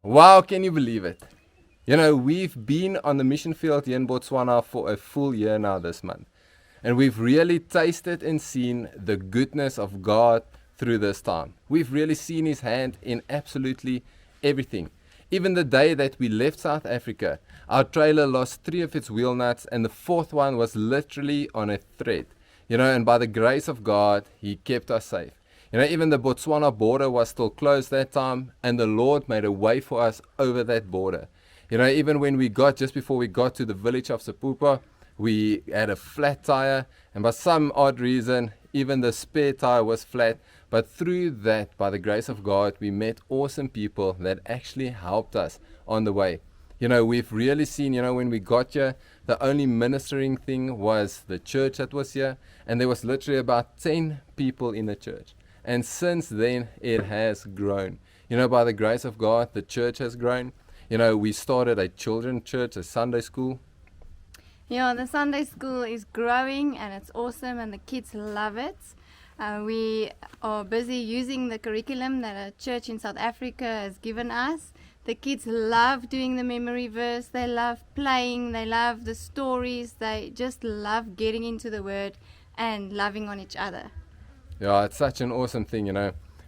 Wow, can you believe it? We've been on the mission field here in Botswana for a full year now this month. And we've really tasted and seen the goodness of God through this time. We've really seen His hand in absolutely everything. Even the day that we left South Africa, our trailer lost 3 of its wheel nuts, and the 4th one was literally on a thread. And by the grace of God, He kept us safe. Even the Botswana border was still closed that time, and the Lord made a way for us over that border. Even when just before we got to the village of Sepupa, we had a flat tire, and by some odd reason, even the spare tire was flat. But through that, by the grace of God, we met awesome people that actually helped us on the way. We've really seen, when we got here, the only ministering thing was the church that was here, and there was literally about 10 people in the church. And since then, it has grown. By the grace of God, the church has grown. We started a children's church, a Sunday school. Yeah, the Sunday school is growing and it's awesome and the kids love it. We are busy using the curriculum that a church in South Africa has given us. The kids love doing the memory verse. They love playing. They love the stories. They just love getting into the Word and loving on each other. Yeah, it's such an awesome thing,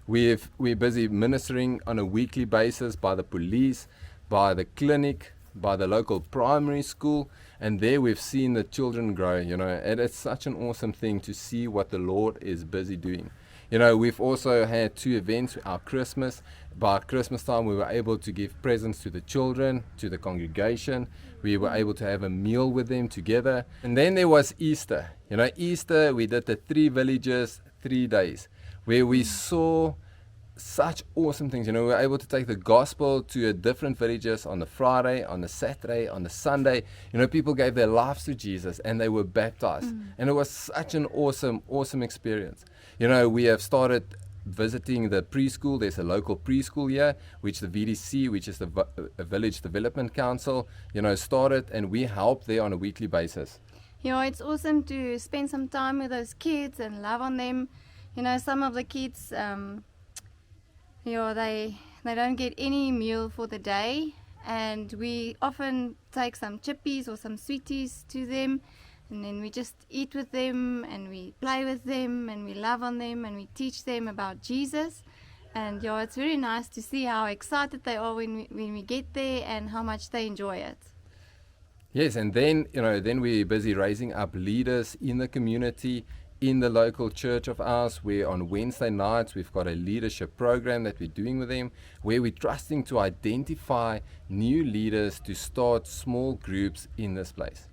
We're busy ministering on a weekly basis by the police, by the clinic, by the local primary school, and there we've seen the children grow, and it's such an awesome thing to see what the Lord is busy doing. We've also had 2 events, our Christmas. By Christmas time, we were able to give presents to the children, to the congregation. We were able to have a meal with them together. And then there was Easter. Easter, we did the 3 villages, 3 days, where we saw such awesome things. We were able to take the gospel to different villages on the Friday, on the Saturday, on the Sunday. People gave their lives to Jesus and they were baptized. And it was such an awesome experience. We have started visiting the preschool. There's a local preschool here, which the VDC, which is the Village Development Council, started, and we help there on a weekly basis. Yeah, it's awesome to spend some time with those kids and love on them. Some of the kids, they don't get any meal for the day, and we often take some chippies or some sweeties to them, and then we just eat with them and we play with them and we love on them and we teach them about Jesus. And it's very nice to see how excited they are when we get there and how much they enjoy it. Yes, and then we're busy raising up leaders in the community, in the local church of ours, where on Wednesday nights we've got a leadership program that we're doing with them, where we're trusting to identify new leaders to start small groups in this place.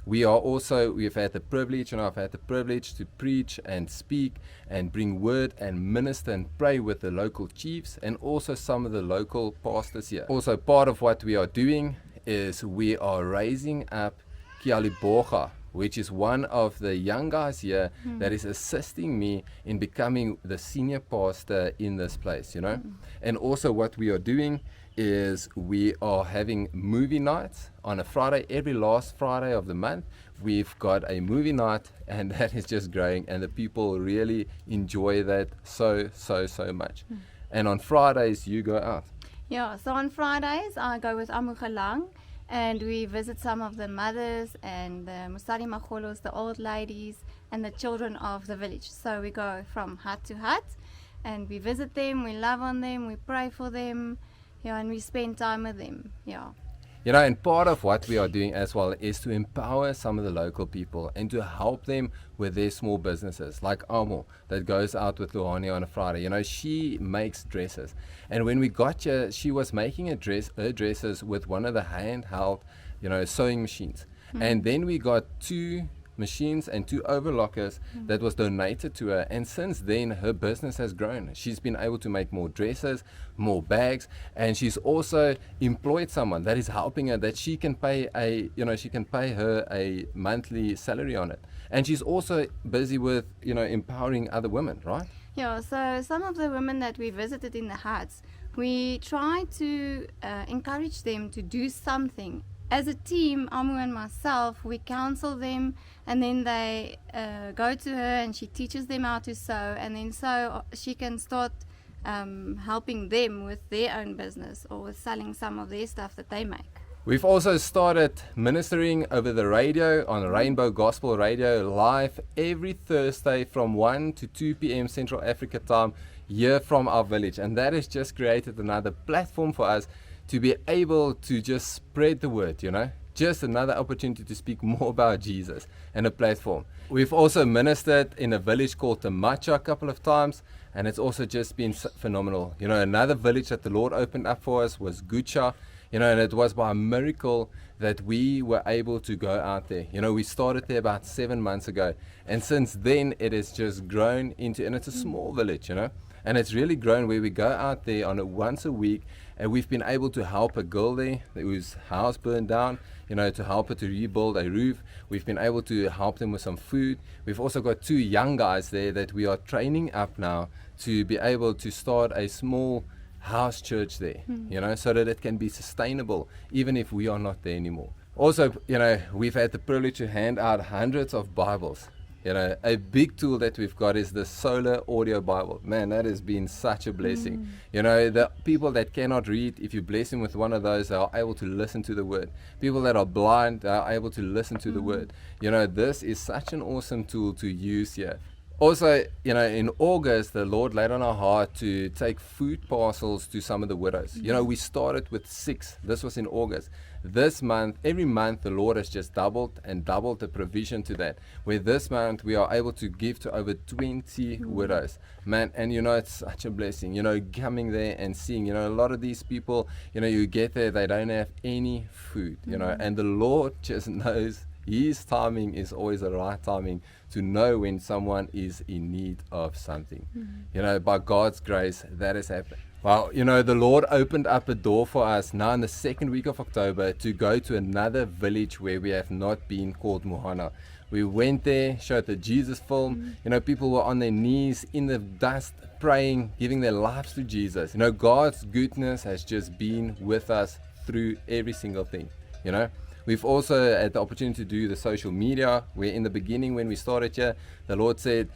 We've had the privilege, I've had the privilege to preach and speak and bring word and minister and pray with the local chiefs and also some of the local pastors here. Also, part of what we are doing is we are raising up Kialiboga, which is one of the young guys here that is assisting me in becoming the senior pastor in this place, And also what we are doing is we are having movie nights on a Friday. Every last Friday of the month, we've got a movie night, and that is just growing, and the people really enjoy that so much. And on Fridays, you go out. Yeah, so on Fridays, I go with Amugalang, and we visit some of the mothers and the Musari Macholos, the old ladies, and the children of the village. So we go from hut to hut, and we visit them, we love on them, we pray for them, and we spend time with them. And part of what we are doing as well is to empower some of the local people and to help them with their small businesses, like Amo, that goes out with Luhani on a Friday. She makes dresses. And when we got here, she was making her dresses with one of the handheld, sewing machines. And then we got 2 machines and 2 overlockers that was donated to her, and since then her business has grown. She's been able to make more dresses, more bags, and she's also employed someone that is helping her, that she can pay her a monthly salary on it. And she's also busy with empowering other women, right? Yeah, so some of the women that we visited in the huts, we try to encourage them to do something. As a team, Amu and myself, we counsel them, and then they go to her and she teaches them how to sew, and then so she can start helping them with their own business or with selling some of their stuff that they make. We've also started ministering over the radio on Rainbow Gospel Radio live every Thursday from 1 to 2 p.m. Central Africa time here from our village. And that has just created another platform for us to be able to just spread the word, just another opportunity to speak more about Jesus and a platform. We've also ministered in a village called Tamacha a couple of times, and it's also just been phenomenal. Another village that the Lord opened up for us was Gucha. And it was by a miracle that we were able to go out there. We started there about 7 months ago. And since then, it has just grown into, and it's a small village, And it's really grown where we go out there on once a week. And we've been able to help a girl there whose house burned down, to help her to rebuild a roof. We've been able to help them with some food. We've also got 2 young guys there that we are training up now to be able to start a small house church there, so that it can be sustainable even if we are not there anymore. Also, we've had the privilege to hand out hundreds of Bibles. A big tool that we've got is the solar audio Bible. Man, that has been such a blessing. The people that cannot read, if you bless them with one of those, they are able to listen to the word. People that are blind, they are able to listen to the word. This is such an awesome tool to use here. Also, in August, the Lord laid on our heart to take food parcels to some of the widows. We started with 6. This was in August. This month, every month, the Lord has just doubled the provision to that. Where this month, we are able to give to over 20 widows. Man, and it's such a blessing, coming there and seeing, a lot of these people, you get there, they don't have any food, and the Lord just knows. His timing is always the right timing to know when someone is in need of something. By God's grace, that has happened. Well, the Lord opened up a door for us now in the 2nd week of October to go to another village where we have not been, called Mohana. We went there, showed the Jesus film. People were on their knees in the dust, praying, giving their lives to Jesus. God's goodness has just been with us through every single thing, We've also had the opportunity to do the social media, where in the beginning when we started here, the Lord said,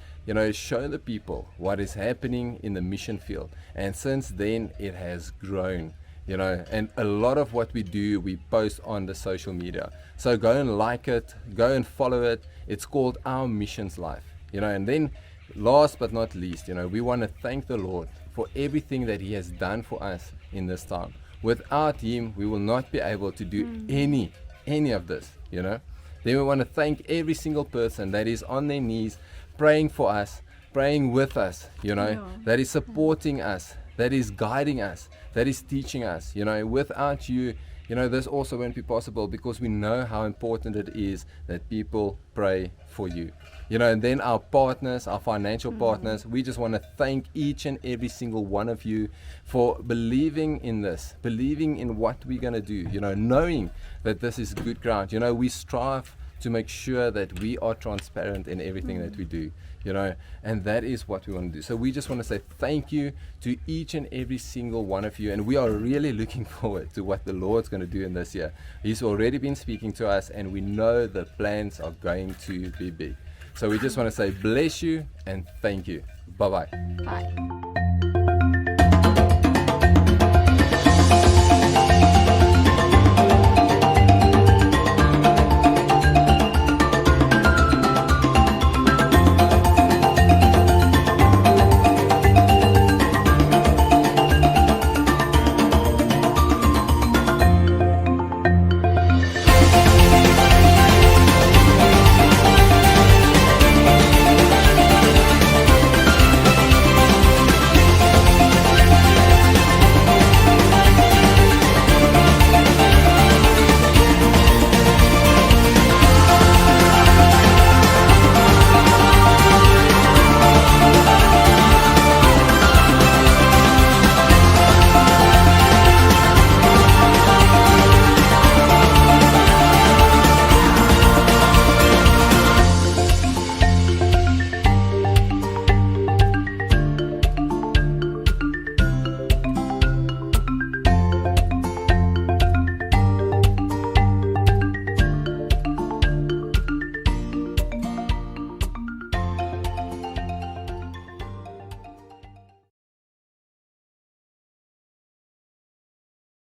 show the people what is happening in the mission field. And since then, it has grown, and a lot of what we do, we post on the social media. So go and like it, go and follow it. It's called Our Missions Life, and then last but not least, we want to thank the Lord for everything that He has done for us in this time. Without Him, we will not be able to do any of this, Then we want to thank every single person that is on their knees, praying for us, praying with us, that is supporting us, that is guiding us, that is teaching us. Without you, this also won't be possible, because we know how important it is that people pray for you. And then our partners, our financial partners, we just want to thank each and every single one of you for believing in this, believing in what we're going to do, knowing that this is good ground. We strive to make sure that we are transparent in everything that we do, and that is what we want to do. So we just want to say thank you to each and every single one of you, and we are really looking forward to what the Lord's going to do in this year. He's already been speaking to us, and we know the plans are going to be big. So we just want to say bless you and thank you. Bye-bye. Bye.